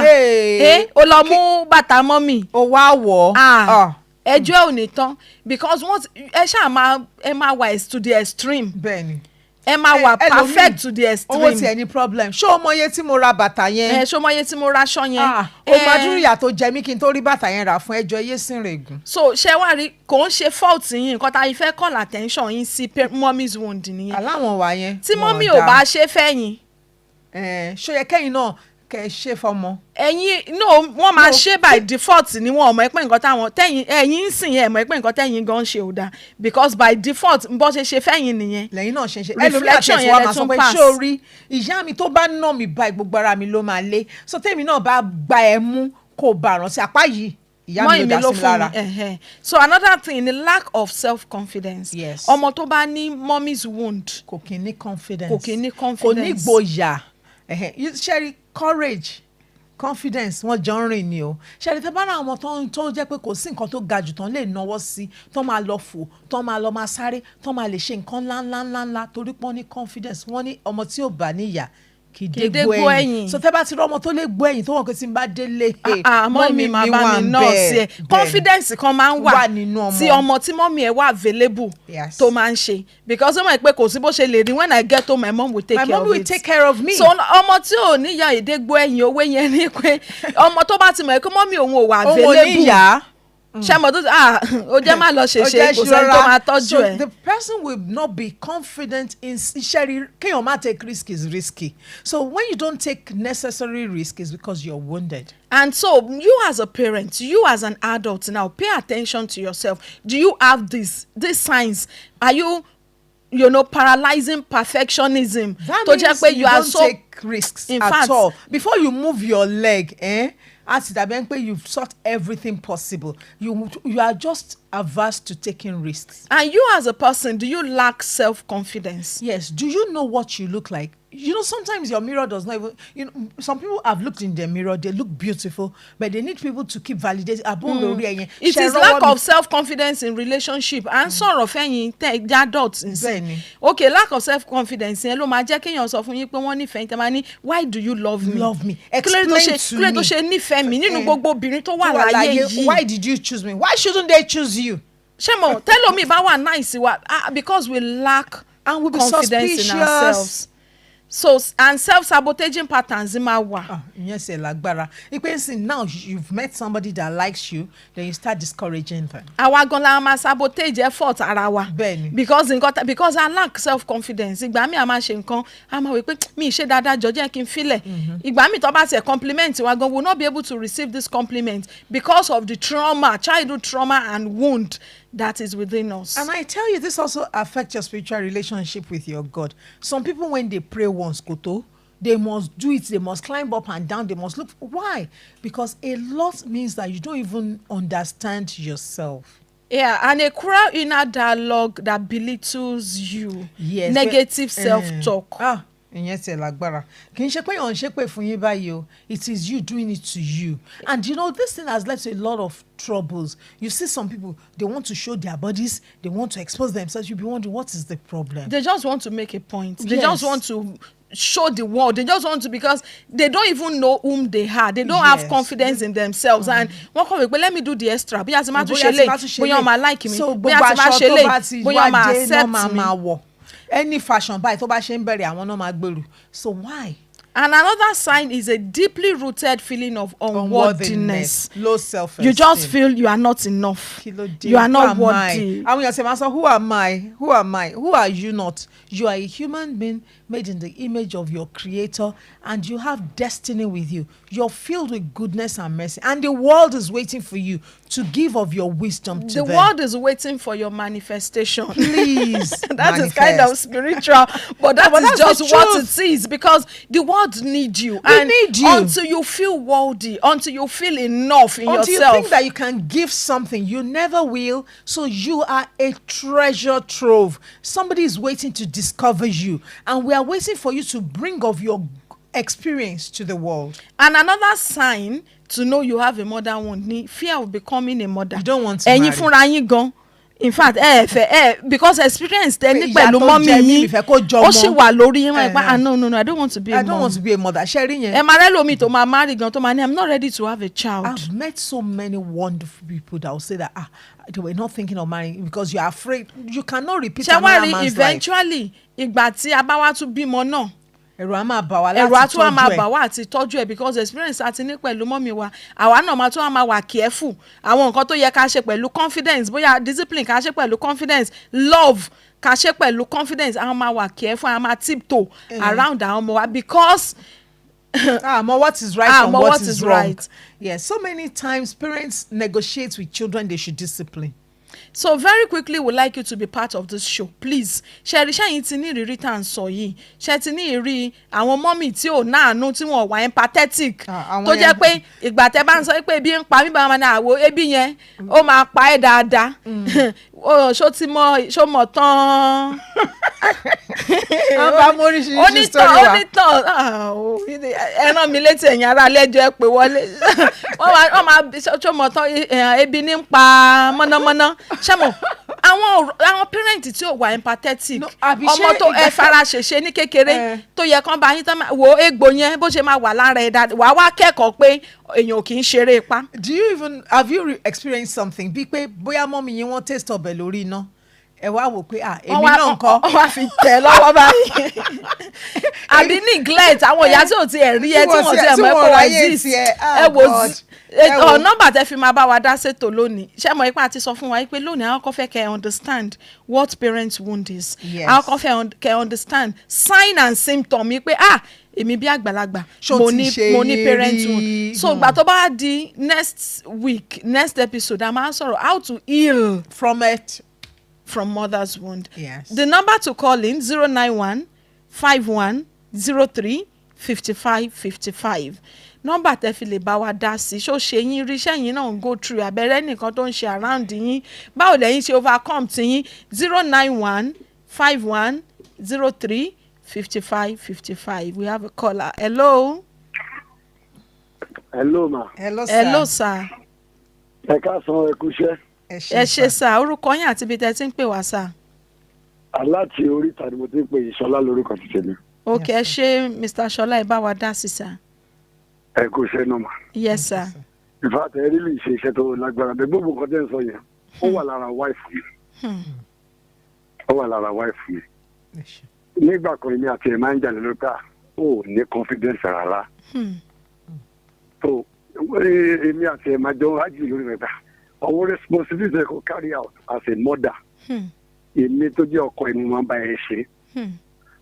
ó lọ mú bàtà mọ́mì. Ó wá wọ̀ ẹjọ́ ò ní tán because ẹ ṣáà máa wà to the extreme. Bẹ́ẹ̀ni. Ẹ máa wà perfect to the extreme. Owó ti ẹni problem. Ṣé o mọ iye tí mo ra bàtà yẹn? Ṣé o mọ iye tí mo ra aṣọ yẹn? O máa dúró ìyà tó jẹ mí kí n tó rí bàtà yẹn rà fún ẹjọ́ iye sínrègùn. So ṣé wàá rí kò ń ṣe fault yín nǹkan tá a fẹ́ call attention yín sí mommy's wound nìyẹn. Aláwọn wà yẹn. Tí mọ́mí ò bá ṣe fẹ́yìn. Ṣó yẹ kẹ́yìn náà kẹ́ ẹ ṣe fọmọ. Ẹ̀yin wọ́n máa ṣe by default ni wọ́n mọ̀ pé nǹkan táwọn tẹ̀yin ẹ̀yin ń sìn yẹn mọ̀ pé nǹkan tẹ̀yin gan ṣe ò dáa because by default bó ṣe fẹ́yìn nìyẹn. Lẹ́yìn náà ṣe reflection yẹn lẹ tún pass. Ṣé o rí ìyá mi tó bá nà mí báyìí gbogbo ara mi ló máa lé so tèmi náà bá gba ẹ mú kò bá rántí apá yìí ìyá mọ́ mi ìmí ò ló dá sí mi fún lára. mi. So another thing, the lack of self-confidence. Yes. ọmọ tó bá ní mommy's wound kò kí ní confidence. kò kí ní kò ní confidence. gboyà. ṣẹ́rí courage confidence wọ́n jọ ń rìn ni o. ṣẹ́rí tẹ́ bá ra àwọn tó jẹ́ pé kò sí nǹkan tó ga jù tán lè náwó sí tán máa lọ fò tán máa lọ máa sáré tán máa lè ṣe nǹkan ńláńláńlá torí pé wọ́n ní confidence. wọ́n ní ọmọ tí ò bá níyà kì í dé gbó ẹ̀yìn. so tẹ́ bá ti rí ọmọ tó lè gbó ẹ̀yìn tó wọ́n pé tí n bá délé mọ́mí máa bá mi nọ́ọ̀sì ẹ̀ confidence kan máa ń wà nínú ọmọ tí ọmọ tí mọ́mí ẹ̀ wà available tó máa ń ṣe because ó mọ̀ pé kò sí bó ṣe lè rí when I get home my mom will take care of it. my mom will take care of me. so ọmọ tí ò níyà ìdégbò ẹ̀yìn owó yẹn ni pé ọmọ tó bá ti mọ̀ pé mọ́mí òun ò wà available. òun ò níyà. ṣe mo tó ó jẹ́ má lọ ṣèṣe kò sẹ́ni tó máa tọ́jú ẹ̀. so the person will not be confident in iṣẹ́ kéèyàn má take risk is risky. So when you don't take necessary risk is because you're wounded. And so you as a parent, you as an adult now, pay attention to yourself. Do you have these signs? Are you paralyzing perfectionism? That means you don't take risks at all. Before you move your leg, as you've sought everything possible. You are just averse to taking risks. And you as a person, do you lack self-confidence? Yes. Do you know what you look like? Sometimes your mirror does not even, some people have looked in their mirror, they look beautiful, but they need people to keep validating. It is lack of self-confidence in relationship. And sort of the adults insane. Okay, lack of self-confidence. Why do you love me? Love me. Explain to me. Why did you choose me? Why shouldn't they choose you? Shemo, tell me about nice because we lack and we'll be confidence suspicious. In ourselves. So and self-sabotaging patterns in my wa. Yes, lagbara. Now you've met somebody that likes you, then you start discouraging them. Àwa gan la ma sabotage effort ara wa. Bẹ́ẹ̀ni. Because I lack self-confidence. Ìgbà mi a máa ṣe nǹkan, a máa wí pé mi ṣe dáadáa jọ̀ọ́ jẹ́ kí n feel. Ìgbà mi tó bá ṣe compliment wa gan will not be able to receive this compliment because of the trauma, childhood trauma and wound that is within us. And I tell you, this also affects your spiritual relationship with your God. Some people, when they pray once, Koto, they must do it. They must climb up and down. They must look. Why? Because a lot means that you don't even understand yourself. Yeah, and a cruel inner dialogue that belittles you. Yes. Negative self-talk. Yes, lagbara. It is you doing it to you. And this thing has led to a lot of troubles. You see some people, they want to show their bodies, they want to expose themselves. You'll be wondering, what is the problem? They just want to make a point. They just want to show the world. They just want to, because they don't even know whom they are. They don't have confidence in themselves. And let me do the extra. Like me. So any fashion by tó bá ṣe ń bẹ̀rẹ̀ àwọn náà máa gbèrú. So why? And another sign is a deeply rooted feeling of unworthiness. Low self-esteem. You just feel you are not enough. You are not worthy. And when you say, Master, who am I? Who am I? Who are you not? You are a human being made in the image of your Creator, and you have destiny with you. You're filled with goodness and mercy, and the world is waiting for you to give of your wisdom to them. The world is waiting for your manifestation. Please. That is kind of spiritual, but that's just what it is, because the world needs you. We need you. Until you feel worthy, until you feel enough in yourself. Until you think that you can give something, you never will. So you are a treasure trove. Somebody is waiting to discover you, and we are waiting for you to bring of your experience to the world. And another sign to know you have a mother wound, fear of becoming a mother. You don't want to marry. In fact, because experience pẹ̀lú mommy yín ó sì wà lórí yín no, I don't want to be a mom. I don't want to be a mother. Sharing yẹn. Marry to my marry gan to my I'm not ready to have a child. I've met so many wonderful people that will say that they were not thinking of marrying because you are afraid you cannot repeat another man's life. Eventually, ìgbà tí a bá wá tún bímọ náà. Ẹ̀rù á máa bà wá láti tọ́jú ẹ̀ because experience àti ní pẹ̀lú mọ́mí wa àwa náà máa tún máa wà careful àwọn nǹkan tó yẹ ká ṣe pẹ̀lú confidence bóyá discipline ká ṣe pẹ̀lú confidence love ká ṣe pẹ̀lú confidence àwọn máa wà careful àwọn máa tiptoe around àwọn ọmọ wa because what is right and what is wrong. Right. Yes, so many times parents negotiate with children they should discipline. So very quickly, we'd like you to be part of this show, please. Ṣé rí ṣẹ́yìn tí ní ìrírí tá à ń sọ yìí, ṣé ti ní ìrírí àwọn mọ́mì tí ò náànú tí wọ́n wà empathetic tó jẹ́ pé ìgbà tẹ́ bá ń sọ pé ebi ń pa mí bá wọn náà wo ebi yẹn ó máa pa ẹ́ dáadáa. Ṣó mọ̀ tán. Onítàn ẹran mi létí ẹ̀yìn ara lẹ́jọ́ ẹ pé wọlé wọ́n máa ṣó mọ̀ tán ebi ní ń pa mọ́nàmọ́ná ṣẹ́mọ̀ àwọn parent tí ò wà empathetic ọmọ tó ẹ fara ṣèṣe ní kékeré tó yẹ kán bá yín tán wo egbò yẹn bó ṣe máa wà lára ẹ̀ dáadáa wàá wá kẹ́kọ̀ọ́ pé èèyàn kì í ṣeré ipá. have you experienced something bíi pé bóyá mọ́mí yín wọ́n taste ọbẹ̀ lórí iná ẹ wá wò pé èmi náà ńkọ́ wọ́n wá fi tẹ̀ lọ́wọ́ báyìí àbí neglect àwọn ìyá tí ò ti ẹ̀ rí ẹ tí wọ́n ti ẹ̀ mọ̀ ẹ́ kó exist ẹ wò nọ́mbà tẹ́ fi máa bá wa dá ṣètò lónìí ṣé mo ipa ti sọ fún wa pé lónìí àwọn kan fẹ́ kẹ́ understand what parents wound is àwọn kan fẹ́ kẹ́ understand sign and symptom mi pé èmi bí àgbàlagbà mo ní parent wound so ìgbà tó bá di next episode a máa sọ̀rọ̀ how to heal from mother's wound. Yes. The number to call in 091-5103-5555. Nọ́mbà tẹ́ fi lè bá wa dá sí ṣó ṣe yín rí sẹ́yìn náà ń go through abẹ́rẹ́ nìkan tó ń ṣe around yín báwo lẹ́yìn ṣe overcome ti yín 091-5103-5555. We have a caller. Hello. Hello ma. Hello sir. Ẹ káàsán ẹ kúṣẹ́. Ẹ ṣé sá orúkọ yín àti ibi tẹ́ ti ń pè wá sá. Aláti oríta ni mo ti ń pè yín Ṣọlá lórúkọ ti tèmi. Ok ẹ ṣé Mr. Ṣọlá ẹ bá wa dá sí sá. Ẹ kúṣẹ́ náà ma. Yes sir. ìfàtẹ ẹ rí ṣe iṣẹ́ tó lágbára bẹ́ẹ̀ gbogbo nǹkan tẹ́ ń sọ yẹn ó wà lára wáìfù mi. Ó wà lára wáìfù mi. Nígbà kan èmi àti ẹ̀ máa ń jà lóríta ó ní confidence rárá. So èmi àti ẹ̀ máa jọ hájì lórí rẹ̀ ta. Our responsibility to carry out as a mother. Èmi tó jẹ́ ọkọ ẹni máa ń bá ẹ ṣe.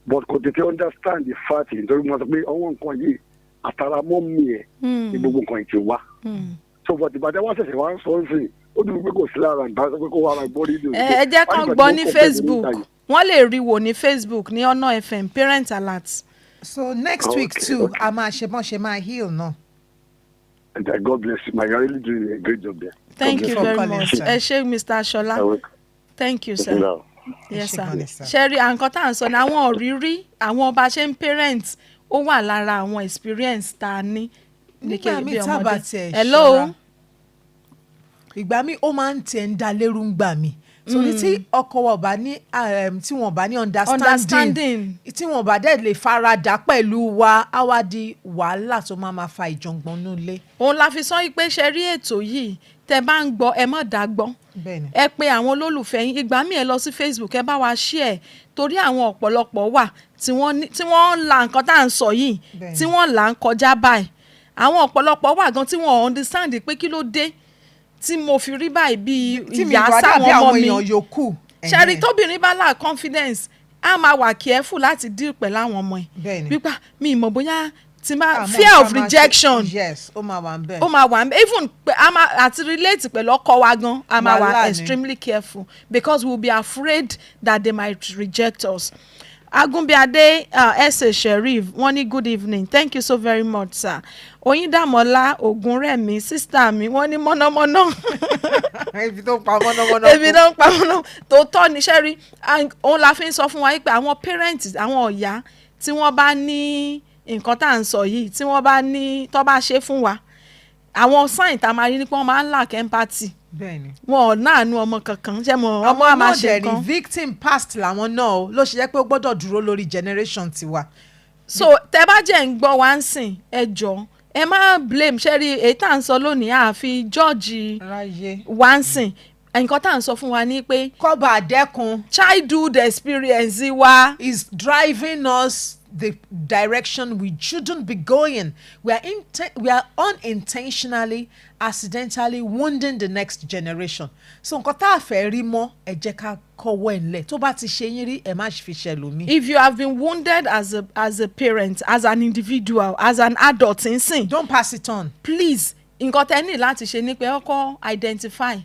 But kò tètè understand the fact nítorí mo sọ pé ọwọ́ nǹkan yìí àtàrà mọ́ mi ẹ̀ ní gbogbo nǹkan ìtì wá. So but ìbàdàn wá ṣẹ̀ṣẹ̀ wá ń sọ ń sìn ó dùn pé kò sí lára ìgbà sọ pé kó wá ra gbọ́ rédíò. Ẹ jẹ́ kán gbọ́ ní Facebook wọ́n lè rí wò ní Facebook ní Ọ̀nà FM parent alert. So next week too a máa ṣe bọ́n ṣe máa heal náà. And God bless you. You're really doing a great job there. Thank you very much. Ẹ ṣé Mr. Ṣọlá. Thank you sir. Yes sir. Ṣẹ́rí àǹkan tá à ń sọ ní àwọn òrírí àwọn ọba ṣe ń parent ó wà lára àwọn experience tá a ní. Nígbà mi tábà tiẹ̀ ṣọ́ra. Hello. Ìgbà mi ó máa ń tẹ̀ ń da lérú ń gbà mí. Torí tí ọkọ wa bá ní tí wọ́n bá ní understanding tí wọ́n bá dẹ̀ lè farada pẹ̀lú wa á wá di wàhálà tó máa fa ìjọ̀ngbọ̀n nulẹ̀. Òun la fi sọ pé ṣe rí ètò yìí tẹ́ bá ń gbọ́ ẹ má dá gbọ́ ẹ pé àwọn olólùfẹ́ yín ìgbà míì ẹ lọ sí Facebook ẹ bá wa share torí àwọn ọ̀pọ̀lọpọ̀ wà tí wọ́n ń la nǹkan tá à ń sọ yìí tí wọ́n là ń kọjá báyìí àwọn ọ̀pọ̀lọpọ̀ wà gan tí wọ́n understand pé kí ló dé tí mo fi rí báyìí bí ìyá sáwọn ọmọ mi ṣẹ́rí tóbìnrin bá là confidence á máa wà careful láti deal pẹ̀lú àwọn ọmọ ẹ̀ wípé mi ìmọ̀ bóyá ti máa fear of rejection ó máa wà ń bẹ̀ even àti relate pẹ̀lú ọkọ wa gan a máa wà extremely careful because we will be afraid that they might reject us. Agunbiade S.A. Sheriff wọ́n ní good evening thank you so very much sir. Oyindamola Ogunremi sister mi wọ́n ní mọ́nàmọ́ná. Ebi tó ń pa mọ́nàmọ́ná. Ebi tó ń pa mọ́nàmọ́ná tó tọ́ ní sẹ́rí òun la fi ń sọ fún wa pé àwọn parents àwọn ọ̀yá tí wọ́n bá ní nǹkan tá à ń sọ yìí tí wọ́n bá ní tó bá ṣe fún wa àwọn sign tá a máa rí ni pé wọ́n máa ń lack empathy. Bẹ́ẹ̀ni. Wọn ò náànú ọmọ kankan ṣe mọ ọmọ àmà ṣe kan. Victim past làwọn náà o ló ṣe jẹ́ pé ó gbọ́dọ̀ dúró lórí generation tiwa. So tẹ bá jẹ́ ń gbọ́ wá ń sìn ẹ jọ ẹ má blame ṣẹ́rí èyí tá à ń sọ lónìí àfi George wá ń sìn nǹkan tá à ń sọ fún wa ní pé. Kọ́ba àdẹ́kun. Childhood experience wa. is driving us the direction we shouldn't be going. We are unintentionally, accidentally wounding the next generation. So nǹkan tá a fẹ́ rí mọ́ ẹ jẹ́ ká kọ́wọ́ ẹ̀ ńlẹ̀ tó bá ti ṣe yín rí ẹ má fi ṣẹlòmíì. If you have been wounded as a parent, as an individual, as an adult nsìn. Don't pass it on. Please nǹkan tẹ́ ní láti ṣe ni pé ọkọ identify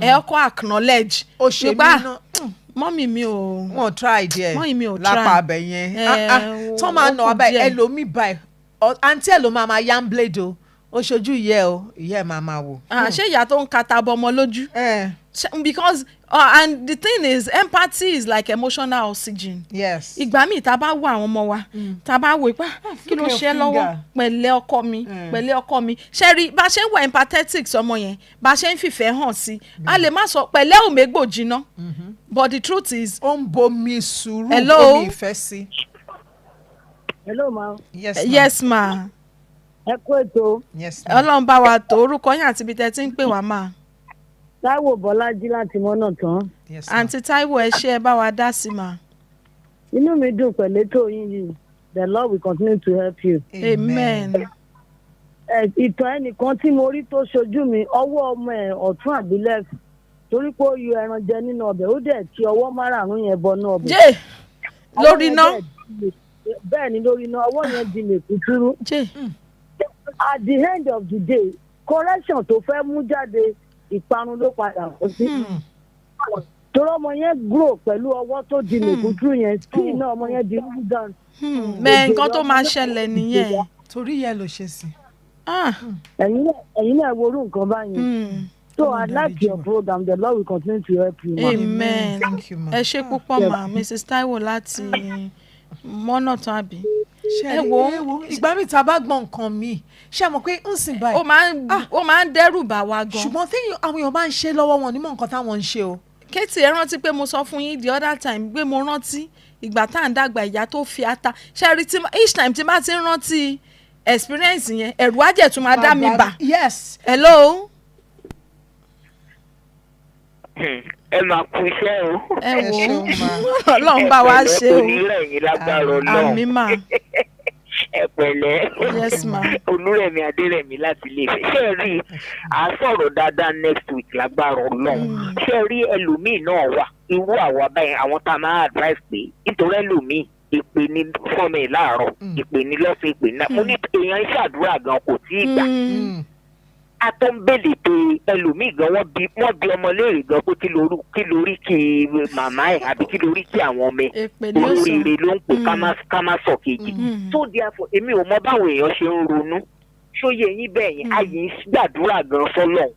ẹ ọkọ acknowledge ó ṣe mí náà mọ́mì mi ò wọ́n try díẹ̀ mọ́mì mi ò try lápá abẹ yẹn tó máa nà ọba ẹlòmíì báyìí àǹtí ẹ̀ ló máa yá ń blade o ó ṣojú ìyẹ́ o ìyẹ́ ẹ̀ máa wò. ṣé ìyá tó ń kata bọ ọmọ lójú because and the thing is empathy is like emotional oxygen. Yes. ìgbà míì tá a bá wo àwọn ọmọ wa tá a bá wo ipá kí ló ṣe lọ́wọ́ pẹ̀lẹ́ ọkọ mi pẹ̀lẹ́ ọkọ mi ṣe rí bá a ṣe ń wà empathetic sọmọ yẹn bá a ṣe ń fìfẹ́ hàn sí a lè má sọ pẹ̀lẹ́ òmègbò jiná but the truth is. ó ń bomi sùúrù hello omi ìfẹ́ sí. hello ma. yes ma. ẹ kú ètò. yes ma. ọlọ́run bá wa tó orúkọ yín àti ibi tẹ́ ti ń pè wá máa. Táíwò Bọ́lájí láti mọ́nà tán. àǹtí Táíwò ẹ ṣé ẹ bá wa dá sí ma. inú mi dùn pẹ̀lú ètò yín yìí the Lord will continue to help you. amen. ìtàn ẹnìkan tí mo rí tó ṣojú mi ọwọ́ ọmọ ẹ̀ ọ̀tún àbílẹ̀ torí pé ó yọ ẹran jẹ nínú ọbẹ̀ ó dẹ̀ ti ọwọ́ márààrún yẹn bọnú ọbẹ̀. jẹ́ lórí iná. bẹ́ẹ̀ ni lórí iná ọwọ́ yẹn di mèkútúrú. at the end of the day correction tó fẹ́ mú jáde ìparun ló padà wọ́n sí. torí ọmọ yẹn grow pẹ̀lú ọwọ́ tó di mèkútúrú yẹn skin náà ọmọ yẹn di rúgàn. mẹ nǹkan tó máa ṣẹlẹ̀ nìyẹn. torí yẹn ló ṣe sí. ẹ̀yin náà worú nǹkan báyẹn. So I like your program. The Lord will continue to help you. Amen. Thank you, ma. ẹ ṣé púpọ̀ ma Mrs. Taiwo láti mọ́nà tán àbí. ẹ wo ìgbà mi ta bá gbọ́ nǹkan mi ṣé mo pé ń sìn báyìí. ó máa ń dẹ́rù bà wá gan. ṣùgbọ́n tí àwọn èèyàn bá ń ṣe lọ́wọ́ wọn nímọ̀ nǹkan táwọn ń ṣe o. Kaytee ẹ rántí pé mo sọ fún yín the other time pé mo rántí ìgbà tá à ń dàgbà ìyá tó fi ata ṣe rí each time tí bá ti ń rántí experience yẹn ẹ̀rù ajẹ̀ tún máa dá mi bà. Yes. Hello. ẹ máa kú iṣẹ́ o. ẹ wo Ọlọ́run bá wa ṣe o. onírẹ̀yìn lágbára Ọlọ́run. àmín mà. ẹ pẹ̀lẹ́. yes ma. Olúrẹ̀mí Adérẹ̀mí láti Ilé-Ifẹ̀. ṣé ẹ rí à ń sọ̀rọ̀ dáadáa next week lágbára Ọlọ́run. ṣé ẹ rí ẹlòmíì náà wà irú àwa báyìí àwọn tá a máa advice pé nítorí ẹlòmíì ìpè ní fọ́ọ̀mù ẹ̀ láàárọ̀ ìpè ní lọ́sẹ̀ ìpè ní. mo ní èèyàn ṣàdúrà gan kò tí ì gbà. atọ́nbẹ̀lẹ̀ pé ẹlòmíì gan wọ́n bí ọmọ léèrè gan pé kí lórí kí màmá ẹ̀ àbí kí lórí kí àwọn ọmọ ẹ̀ oríire ló ń pè ká má sọ kejì. tó di àfọ èmi ò mọ báwọn èèyàn ṣe ń ronú ṣóyè yín bẹ́ẹ̀ yẹn ayé ń gbàdúrà gan fọlọ́run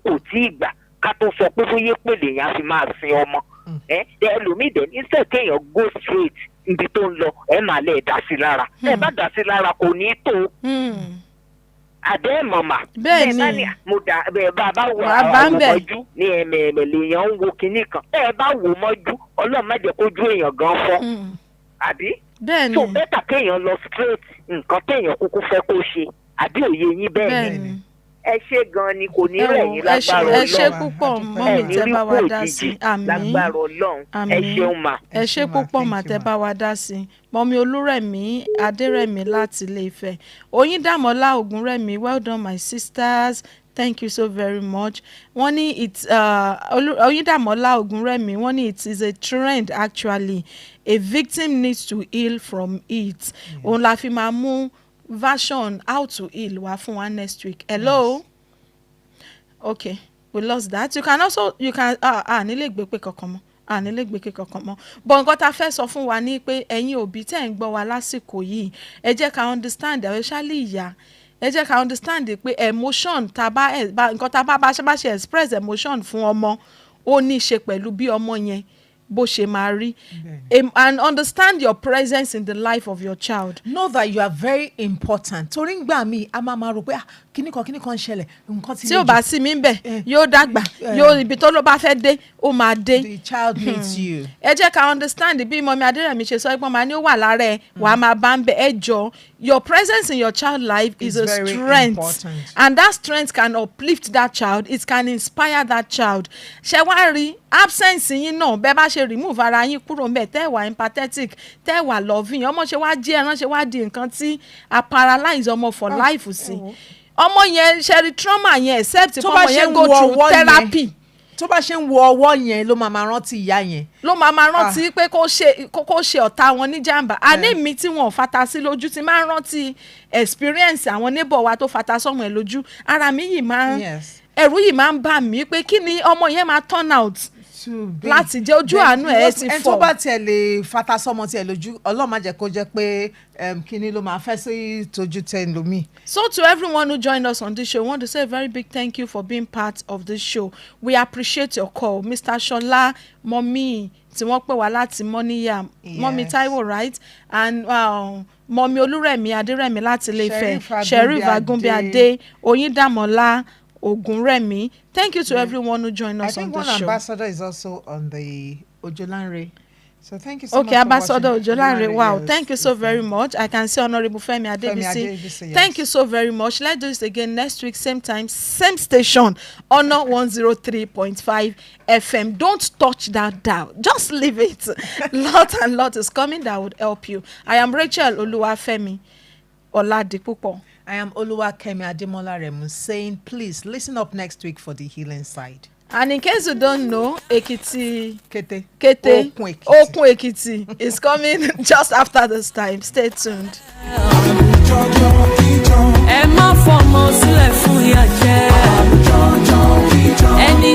kò tí ì gbà ká tó sọ pé bóyá pèlè yẹn á fi máa sin ọmọ. ẹlòmíì dẹ̀ instead kéèyàn go straight ibi tó ń lọ ẹ máa lè dá sí lára ẹ bá dá sí lára kò ní tó. àdé màmá bẹ́ẹ̀ ni mo dà bẹ́ẹ̀ bá wo àwọn mọ́jú ní ẹ̀mẹ̀ẹ̀mẹ̀lẹ̀ èèyàn ń wo kinní kan ẹ bá wo mọ́jú Ọlọ́run má jẹ́ kójú èèyàn gan fọ́ àbí bẹ́ẹ̀ ni tó bẹ́tà kéèyàn lọ straight nǹkan téèyàn kúkú fẹ́ kó ṣe àbí òye yín bẹ́ẹ̀ ni ẹ ṣé gan ni kò ní rẹ̀yìn lágbára Ọlọ́run ẹ ṣé púpọ̀ mọ́mì tẹ́ bá wa dá sí àmín lágbára Ọlọ́run ẹ ṣeun mà. ẹ ṣé púpọ̀ mà tẹ́ bá wa dá sí mọ́mì Olúrẹ̀mí Adérẹ̀mí láti Ilé-Ifẹ̀. Oyíndàmọ́lá Ògúnrẹ̀mí well done my sisters thank you so very much. wọ́n ní Oyíndàmọ́lá Ògúnrẹ̀mí wọ́n ní it is a trend actually a victim needs to heal from it. òun la fi máa mú version how to heal wá fún wa next week. Hello. Yes. Okay, we lost that. You can nílé gbé pé kankan mọ́ but nǹkan tá a fẹ́ sọ fún wa ní pé ẹ̀yin òbí tẹ́ ń gbọ́ wa lásìkò yìí ẹ jẹ́ ká understand especially ìyá ẹ jẹ́ ká understand pé emotion nǹkan tá a bá ṣe express emotion fún ọmọ ó ní í ṣe pẹ̀lú bí ọmọ yẹn bó ṣe máa rí and understand your presence in the life of your child. Know that you are very important. torí ń gbà mí a máa rò pé kíní kan ń ṣẹlẹ̀ nǹkan tí ò bá sí mi ń bẹ̀ yóò dàgbà yóò ibi tó ló bá fẹ́ dé ó máa dé. the child needs you. ẹ jẹ́ ká understand bí mọ́mí Adérẹ̀mí ṣe sọ ẹgbọ́n máa ní ó wà lára ẹ̀ wàá máa bá ń bẹ̀ ẹ jọ your presence in your child life is a strength important. And that strength can uplift that child it can inspire that child. ṣé wàá rí absence yín náà bẹ́ẹ̀ bá ṣe remove ara yín kúrò ń bẹ̀ tẹ́ wà empathetic tẹ́ wà loving ọmọ ṣe wá jí ẹran ṣe wá di nǹkan tí a paralyze ọmọ for life sí. ọmọ yẹn ṣẹ́rí trauma yẹn except ọmọ yẹn go through therapy. tó bá ṣe ń wo ọwọ́ yẹn ló máa rántí ìyá yẹn. ló máa rántí pé kó ṣe ọ̀tá wọn ní jàǹbá. àní mi tí wọn ò fata sí lójú ti máa ń rántí experience àwọn neighbor wa tó fata sọ́mọ ẹ̀ lójú ara mi yìí máa ń. ẹ̀rù yìí máa ń bà mí pé kí ni ọmọ yẹn máa turn out láti jẹ́ ojú àánú ẹ̀ ti fọ́. ẹni tó bá tiẹ̀ lè fata sọmọ tiẹ̀ lójú Ọlọ́run má jẹ́ kó jẹ́ pé kíní ló máa fẹ́ sí tójú tẹ̀ lómi. So to everyone who joined us on this show, I want to say a very big thank you for being part of this show. We appreciate your call. Mr. Shola, Mommy, tí wọ́n pè wá láti Moniya, Mommy Taiwo, right? And Mommy Olúrẹ̀mí Adérẹ̀mí láti Ilé-Ifẹ̀, Sheriff Agunbíadé, Oyindamola Ogunrẹ̀mí. Thank you to everyone who joined us on this show. I think one ambassador is also on the Ojolanre. So thank you so much. Okay, Ambassador Ojolanre. Wow, yes. Thank you so very much. I can see Honorable Femi Adebisi. Yes. Thank you so very much. Let's do this again next week, same time, same station, Honor 103.5 FM. Don't touch that dial. Just leave it. Lot is coming that would help you. I am Rachel Oluwafemi Oladipupo. I am Oluwakemi Ademola Remu saying, please listen up next week for the healing side. And in case you don't know, Kaytee Okun Ekiti is coming just after this time. Stay tuned. Ẹ má fọmọ sílẹ̀ fún ìyà jẹ. Ẹni